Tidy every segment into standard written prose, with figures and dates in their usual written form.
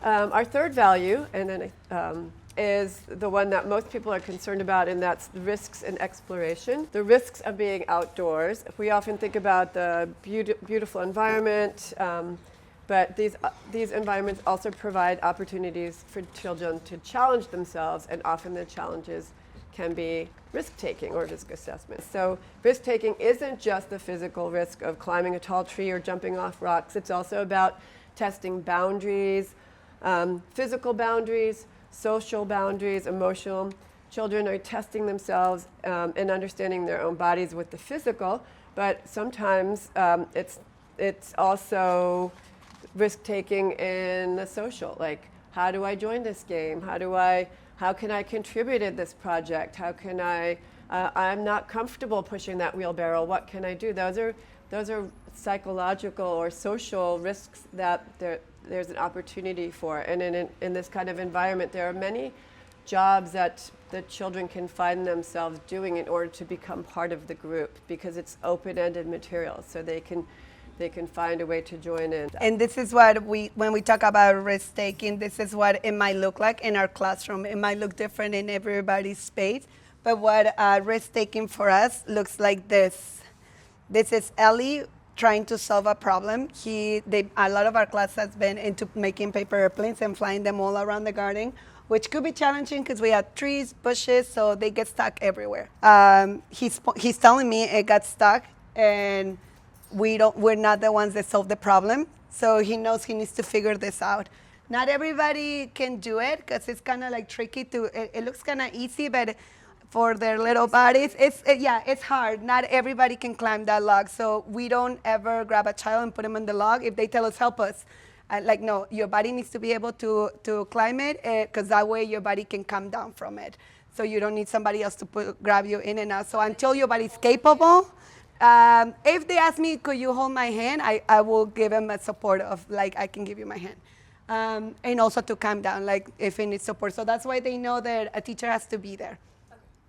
Our third value, and then is the one that most people are concerned about, and that's the risks in exploration. The risks of being outdoors. We often think about the beautiful environment, but these environments also provide opportunities for children to challenge themselves, and often the challenges can be risk-taking or risk assessment. So risk-taking isn't just the physical risk of climbing a tall tree or jumping off rocks. It's also about testing boundaries, physical boundaries, social boundaries, emotional. Children are testing themselves and understanding their own bodies with the physical, but sometimes it's also risk-taking in the social. Like, how do I join this game? How can I contribute in this project? How can I'm not comfortable pushing that wheelbarrow. What can I do? Those are psychological or social risks that there's an opportunity for. And in this kind of environment, there are many jobs that the children can find themselves doing in order to become part of the group, because it's open-ended material, so they can find a way to join in. And this is what when we talk about risk-taking, this is what it might look like in our classroom. It might look different in everybody's space, but what risk-taking for us looks like this. This is Ellie trying to solve a problem. A lot of our class has been into making paper airplanes and flying them all around the garden, which could be challenging because we have trees, bushes, so they get stuck everywhere. He's telling me it got stuck, and we're not the ones that solve the problem, so he knows he needs to figure this out. Not everybody can do it because it's kind of like tricky it looks kind of easy, but for their little bodies, it's hard. Not everybody can climb that log, so we don't ever grab a child and put them on the log if they tell us, help us. No, your body needs to be able to climb it, because that way your body can come down from it. So you don't need somebody else to grab you in and out. So until your body's capable, if they ask me, could you hold my hand, I will give them a support of, like, I can give you my hand. And also to calm down, like, if it needs support. So that's why they know that a teacher has to be there.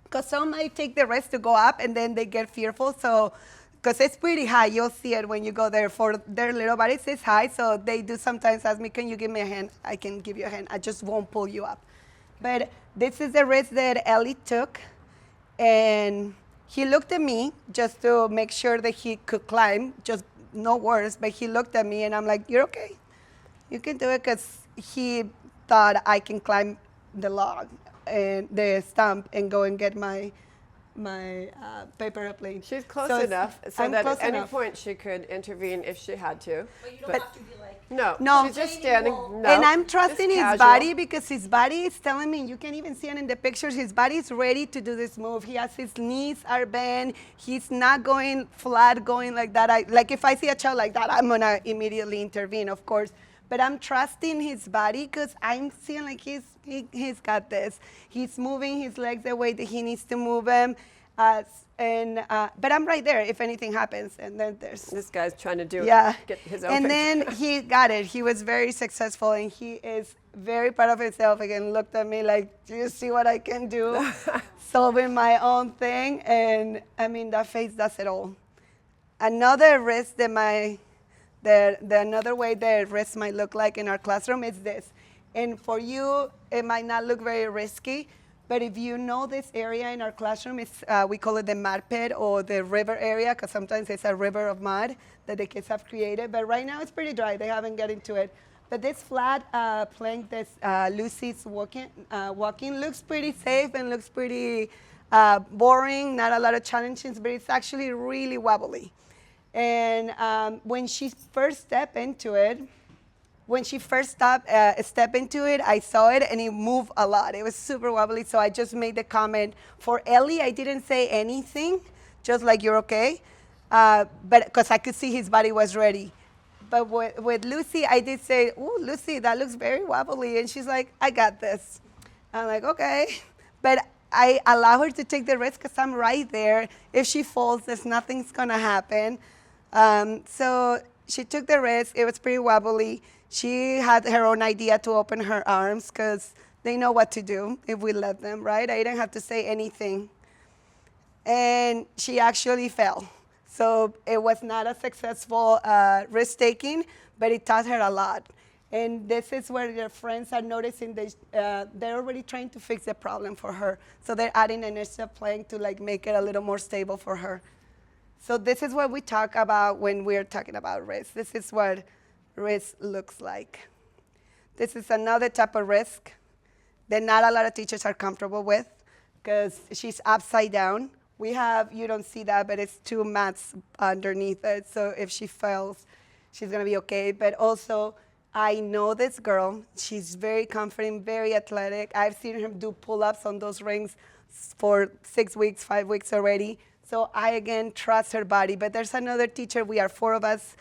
Because some might take the risk to go up, and then they get fearful. So, because it's pretty high, you'll see it when you go there. For their little bodies, it's high, so they do sometimes ask me, can you give me a hand? I can give you a hand. I just won't pull you up. But this is the risk that Ellie took, and he looked at me just to make sure that he could climb, just no words, but he looked at me, and I'm like, you're okay. You can do it, because he thought I can climb the log and the stump and go and get my paper airplane. She's close enough so that at any point she could intervene if she had to. But you don't have to be like... No, she's just standing. No, and I'm trusting his casual body, because his body is telling me, you can even see it in the pictures, his body is ready to do this move. He has his knees are bent. He's not going flat, going like that. Like if I see a child like that, I'm going to immediately intervene, of course. But I'm trusting his body, because I'm seeing like he's got this. He's moving his legs the way that he needs to move them. But I'm right there if anything happens. And then there's... This guy's trying to get his own And picture. then he got it. He was very successful, and he is very proud of himself. Again, looked at me like, do you see what I can do? Solving my own thing. And I mean, that face does it all. Another risk another way that risk might look like in our classroom is this. And for you, it might not look very risky, but if you know this area in our classroom, we call it the mud pit or the river area, because sometimes it's a river of mud that the kids have created. But right now it's pretty dry. They haven't got into it. But this flat plank that Lucy's walking looks pretty safe and looks pretty boring, not a lot of challenges, but it's actually really wobbly. And when she first stepped into it, I saw it, and it moved a lot. It was super wobbly, so I just made the comment. For Ellie, I didn't say anything, just like, you're okay, but because I could see his body was ready. But with Lucy, I did say, ooh, Lucy, that looks very wobbly. And she's like, I got this. I'm like, okay. But I allow her to take the risk because I'm right there. If she falls, nothing's going to happen. So she took the risk. It was pretty wobbly. She had her own idea to open her arms because they know what to do if we let them, right? I didn't have to say anything. And she actually fell. So it was not a successful risk-taking, but it taught her a lot. And this is where their friends are noticing they're already trying to fix the problem for her. So they're adding an extra plank to like make it a little more stable for her. So this is what we talk about when we're talking about risk. This is what risk looks like. This is another type of risk that not a lot of teachers are comfortable with because she's upside down. We have, you don't see that, but it's 2 mats underneath it. So if she falls, she's gonna be okay. But also, I know this girl. She's very confident, very athletic. I've seen her do pull-ups on those rings for 6 weeks, 5 weeks already. So I, again, trust her body. But there's another teacher, we are 4 of us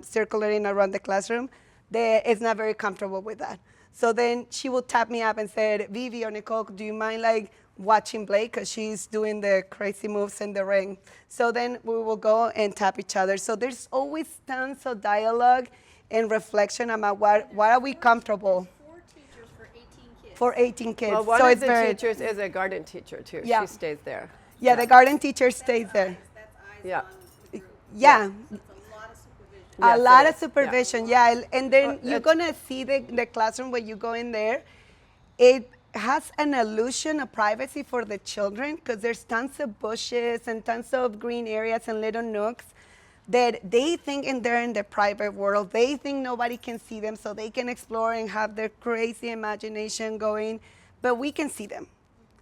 circulating around the classroom, that is not very comfortable with that. So then she will tap me up and say, Vivi or Nicole, do you mind like watching Blake? Because she's doing the crazy moves in the ring. So then we will go and tap each other. So there's always tons of dialogue and reflection about what are we comfortable. 4 teachers for 18 kids. For 18 kids. Well, one so of it's the very, teachers is a garden teacher too. Yeah. She stays there. yeah, the garden teacher stays there. That's eyes Yeah. on the group. Yeah. It's a lot of supervision. A Yes, lot it of is. supervision, yeah. And then Well, you're it's- gonna see the classroom when you go in there. It has an illusion of privacy for the children because there's tons of bushes and tons of green areas and little nooks that they think they're in the private world. They think nobody can see them, so they can explore and have their crazy imagination going. But we can see them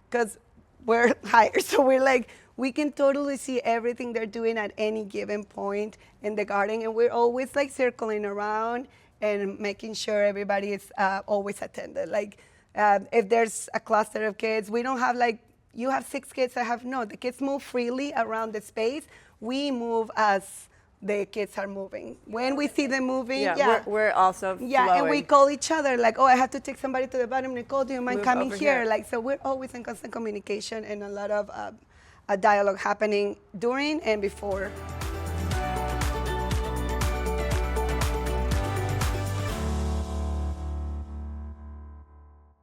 because we're higher. So we're like, we can totally see everything they're doing at any given point in the garden. And we're always like circling around and making sure everybody is always attended. Like if there's a cluster of kids, we don't have like, you have 6 kids, I have no. The kids move freely around the space. We move as the kids are moving. When we see them moving, Yeah, we're also yeah, flowing. and we call each other like, oh, I have to take somebody to the bottom. Nicole, do you mind Move coming over here? here. Like, so we're always in constant communication and a lot of a dialogue happening during and before